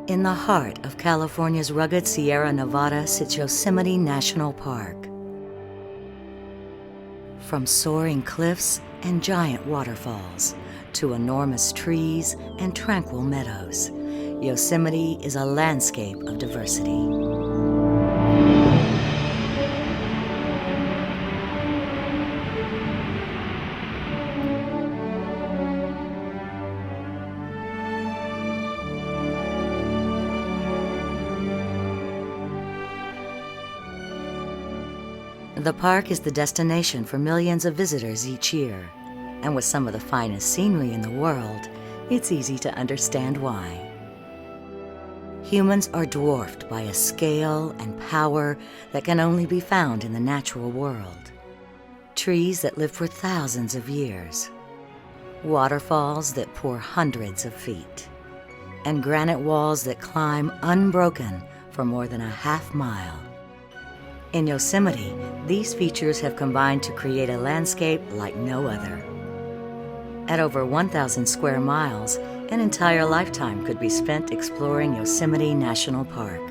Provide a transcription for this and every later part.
In the heart of California's rugged Sierra Nevada sits Yosemite National Park. From soaring cliffs and giant waterfalls to enormous trees and tranquil meadows, Yosemite is a landscape of diversity. The park is the destination for millions of visitors each year, and with some of the finest scenery in the world, it's easy to understand why. Humans are dwarfed by a scale and power that can only be found in the natural world. Trees that live for thousands of years, waterfalls that pour hundreds of feet, and granite walls that climb unbroken for more than a half-mile. In Yosemite, these features have combined to create a landscape like no other. At over 1,000 square miles, an entire lifetime could be spent exploring Yosemite National Park.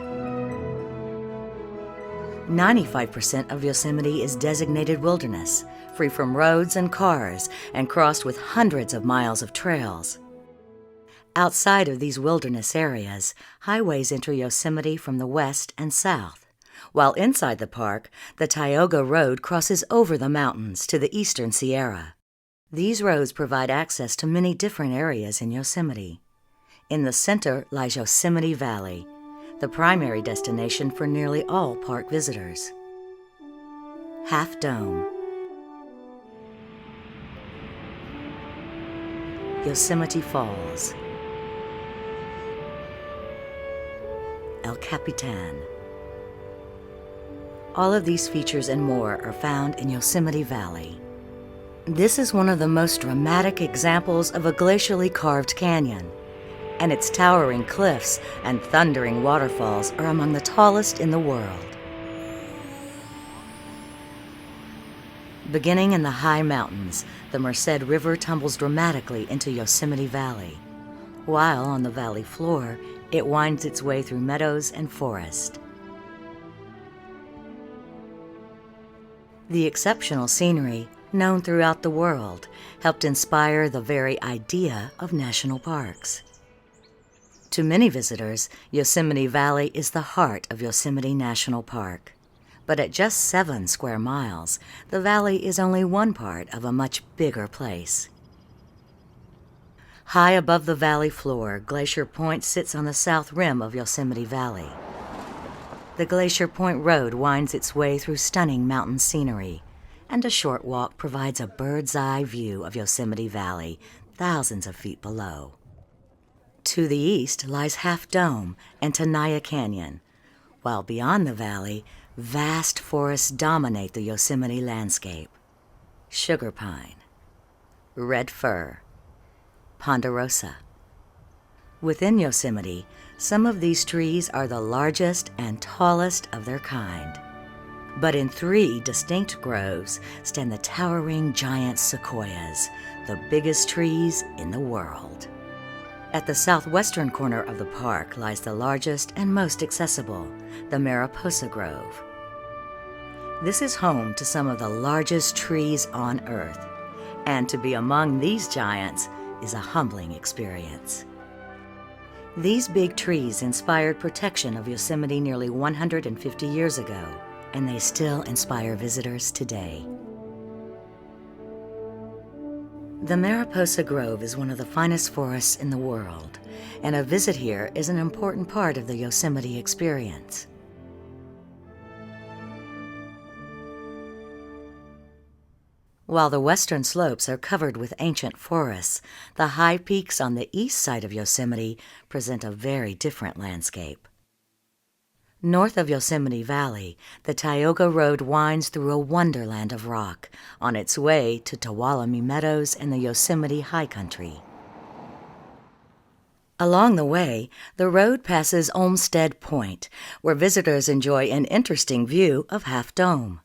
95% of Yosemite is designated wilderness, free from roads and cars, and crossed with hundreds of miles of trails. Outside of these wilderness areas, highways enter Yosemite from the west and south, while inside the park, the Tioga Road crosses over the mountains to the eastern Sierra. These roads provide access to many different areas in Yosemite. In the center lies Yosemite Valley, the primary destination for nearly all park visitors. Half Dome, Yosemite Falls, El Capitan. All of these features and more are found in Yosemite Valley. This is one of the most dramatic examples of a glacially carved canyon, and its towering cliffs and thundering waterfalls are among the tallest in the world. Beginning in the high mountains, the Merced River tumbles dramatically into Yosemite Valley, while on the valley floor, it winds its way through meadows and forest. The exceptional scenery, known throughout the world, helped inspire the very idea of national parks. To many visitors, Yosemite Valley is the heart of Yosemite National Park. But at just 7 square miles, the valley is only one part of a much bigger place. High above the valley floor, Glacier Point sits on the south rim of Yosemite Valley. The Glacier Point Road winds its way through stunning mountain scenery, and a short walk provides a bird's-eye view of Yosemite Valley, thousands of feet below. To the east lies Half Dome and Tenaya Canyon, while beyond the valley, vast forests dominate the Yosemite landscape. Sugar pine, red fir, ponderosa. Within Yosemite, some of these trees are the largest and tallest of their kind. But in 3 distinct groves stand the towering giant sequoias, the biggest trees in the world. At the southwestern corner of the park lies the largest and most accessible, the Mariposa Grove. This is home to some of the largest trees on Earth, and to be among these giants is a humbling experience. These big trees inspired protection of Yosemite nearly 150 years ago, and they still inspire visitors today. The Mariposa Grove is one of the finest forests in the world, and a visit here is an important part of the Yosemite experience. While the western slopes are covered with ancient forests, the high peaks on the east side of Yosemite present a very different landscape. North of Yosemite Valley, the Tioga Road winds through a wonderland of rock on its way to Ptolemy Meadows and the Yosemite High Country. Along the way, the road passes Olmsted Point, where visitors enjoy an interesting view of Half Dome.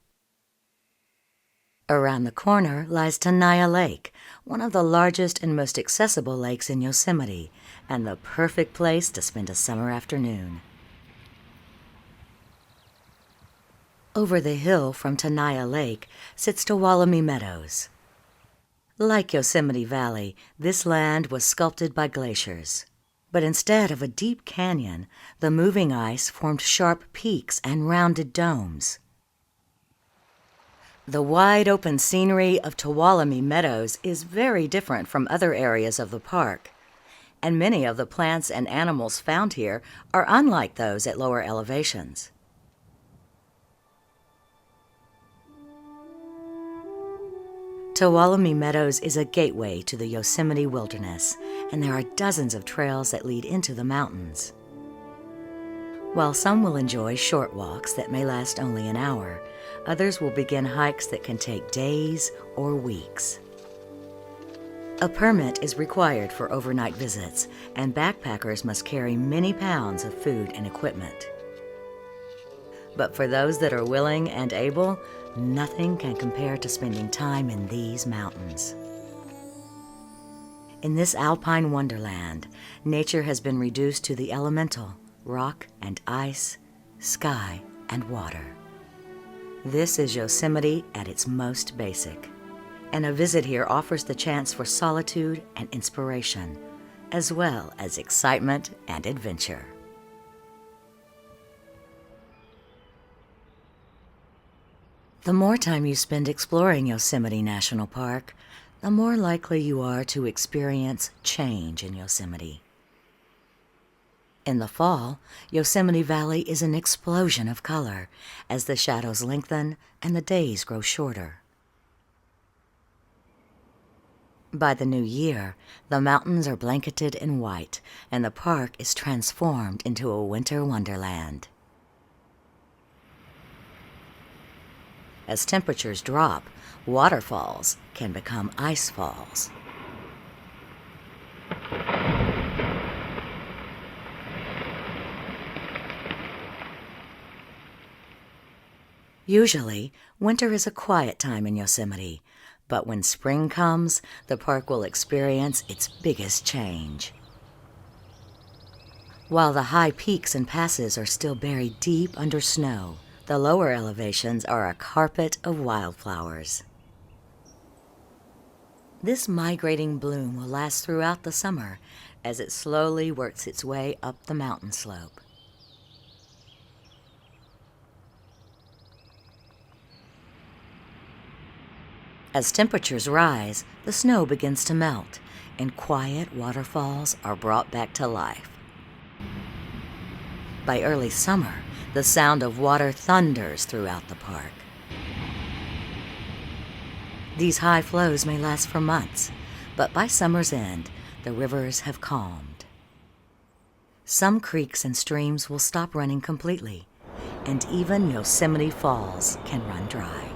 Around the corner lies Tenaya Lake, one of the largest and most accessible lakes in Yosemite, and the perfect place to spend a summer afternoon. Over the hill from Tenaya Lake sits Ptolemy Meadows. Like Yosemite Valley, this land was sculpted by glaciers. But instead of a deep canyon, the moving ice formed sharp peaks and rounded domes. The wide-open scenery of Ptolemy Meadows is very different from other areas of the park, and many of the plants and animals found here are unlike those at lower elevations. Ptolemy Meadows is a gateway to the Yosemite wilderness, and there are dozens of trails that lead into the mountains. While some will enjoy short walks that may last only an hour, others will begin hikes that can take days or weeks. A permit is required for overnight visits, and backpackers must carry many pounds of food and equipment. But for those that are willing and able, nothing can compare to spending time in these mountains. In this alpine wonderland, nature has been reduced to the elemental, rock and ice, sky and water. This is Yosemite at its most basic, and a visit here offers the chance for solitude and inspiration, as well as excitement and adventure. The more time you spend exploring Yosemite National Park, the more likely you are to experience change in Yosemite. In the fall, Yosemite Valley is an explosion of color as the shadows lengthen and the days grow shorter. By the new year, the mountains are blanketed in white and the park is transformed into a winter wonderland. As temperatures drop, waterfalls can become ice falls. Usually, winter is a quiet time in Yosemite, but when spring comes, the park will experience its biggest change. While the high peaks and passes are still buried deep under snow, the lower elevations are a carpet of wildflowers. This migrating bloom will last throughout the summer as it slowly works its way up the mountain slope. As temperatures rise, the snow begins to melt, and quiet waterfalls are brought back to life. By early summer, the sound of water thunders throughout the park. These high flows may last for months, but by summer's end, the rivers have calmed. Some creeks and streams will stop running completely, and even Yosemite Falls can run dry.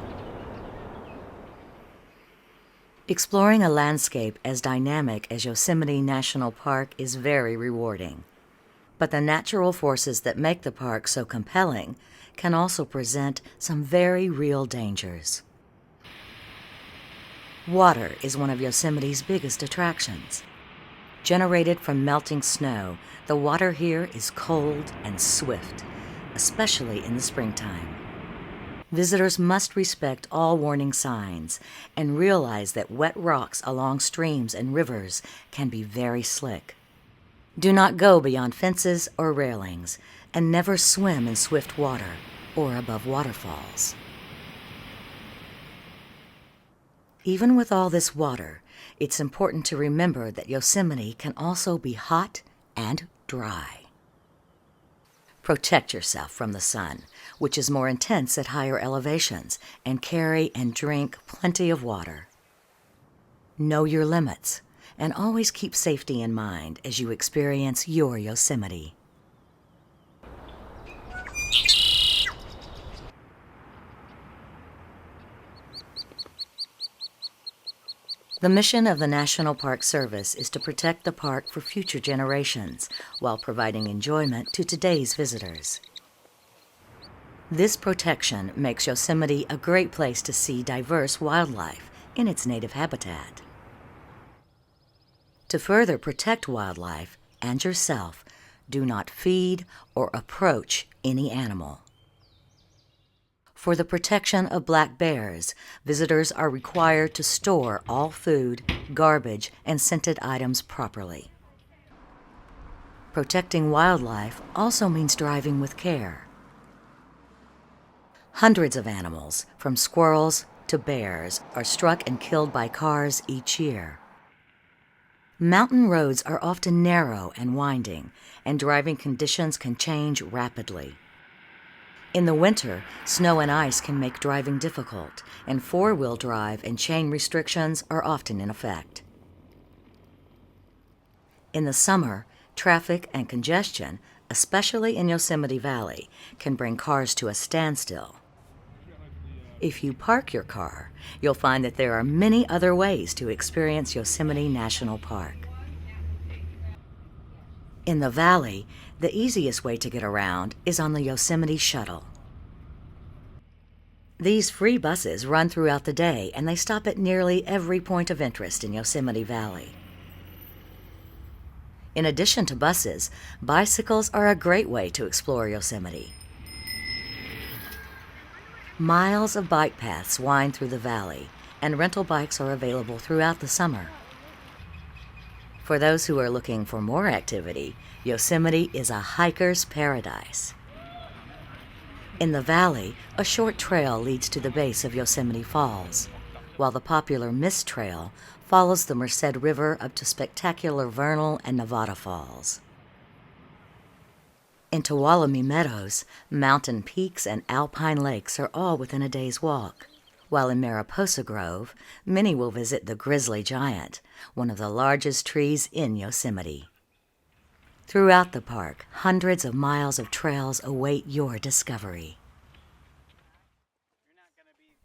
Exploring a landscape as dynamic as Yosemite National Park is very rewarding. But the natural forces that make the park so compelling can also present some very real dangers. Water is one of Yosemite's biggest attractions. Generated from melting snow, the water here is cold and swift, especially in the springtime. Visitors must respect all warning signs and realize that wet rocks along streams and rivers can be very slick. Do not go beyond fences or railings, and never swim in swift water or above waterfalls. Even with all this water, it's important to remember that Yosemite can also be hot and dry. Protect yourself from the sun, which is more intense at higher elevations, and carry and drink plenty of water. Know your limits, and always keep safety in mind as you experience your Yosemite. The mission of the National Park Service is to protect the park for future generations while providing enjoyment to today's visitors. This protection makes Yosemite a great place to see diverse wildlife in its native habitat. To further protect wildlife and yourself, do not feed or approach any animal. For the protection of black bears, visitors are required to store all food, garbage, and scented items properly. Protecting wildlife also means driving with care. Hundreds of animals, from squirrels to bears, are struck and killed by cars each year. Mountain roads are often narrow and winding, and driving conditions can change rapidly. In the winter, snow and ice can make driving difficult, and four-wheel drive and chain restrictions are often in effect. In the summer, traffic and congestion, especially in Yosemite Valley, can bring cars to a standstill. If you park your car, you'll find that there are many other ways to experience Yosemite National Park. In the valley, the easiest way to get around is on the Yosemite Shuttle. These free buses run throughout the day, and they stop at nearly every point of interest in Yosemite Valley. In addition to buses, bicycles are a great way to explore Yosemite. Miles of bike paths wind through the valley, and rental bikes are available throughout the summer. For those who are looking for more activity, Yosemite is a hiker's paradise. In the valley, a short trail leads to the base of Yosemite Falls, while the popular Mist Trail follows the Merced River up to spectacular Vernal and Nevada Falls. In Tuolumne Meadows, mountain peaks and alpine lakes are all within a day's walk, while in Mariposa Grove, many will visit the Grizzly Giant, one of the largest trees in Yosemite. Throughout the park, hundreds of miles of trails await your discovery.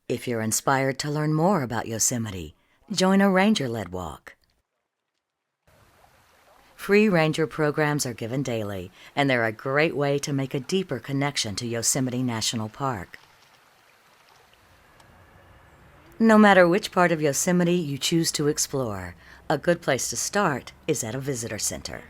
If you're inspired to learn more about Yosemite, join a ranger-led walk. Free ranger programs are given daily, and they're a great way to make a deeper connection to Yosemite National Park. No matter which part of Yosemite you choose to explore, a good place to start is at a visitor center.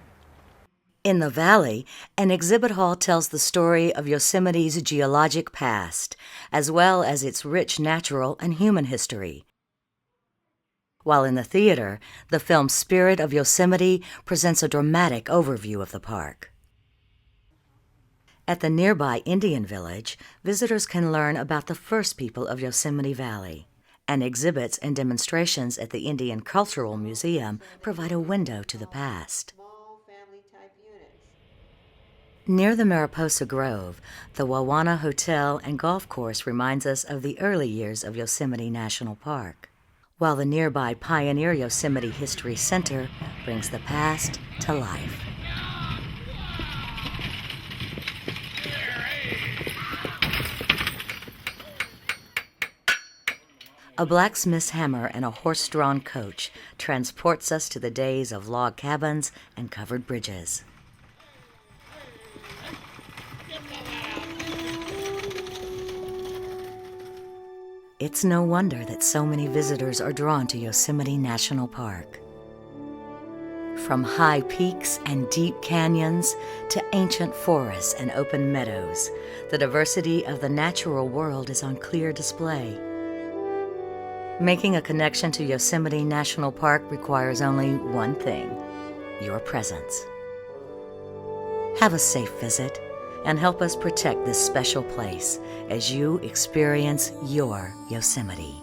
In the valley, an exhibit hall tells the story of Yosemite's geologic past, as well as its rich natural and human history. While in the theater, the film Spirit of Yosemite presents a dramatic overview of the park. At the nearby Indian Village, visitors can learn about the first people of Yosemite Valley, and exhibits and demonstrations at the Indian Cultural Museum provide a window to the past. Near the Mariposa Grove, the Wawana Hotel and Golf Course reminds us of the early years of Yosemite National Park, while the nearby Pioneer Yosemite History Center brings the past to life. A blacksmith's hammer and a horse-drawn coach transports us to the days of log cabins and covered bridges. It's no wonder that so many visitors are drawn to Yosemite National Park. From high peaks and deep canyons to ancient forests and open meadows, the diversity of the natural world is on clear display. Making a connection to Yosemite National Park requires only one thing: your presence. Have a safe visit and help us protect this special place as you experience your Yosemite.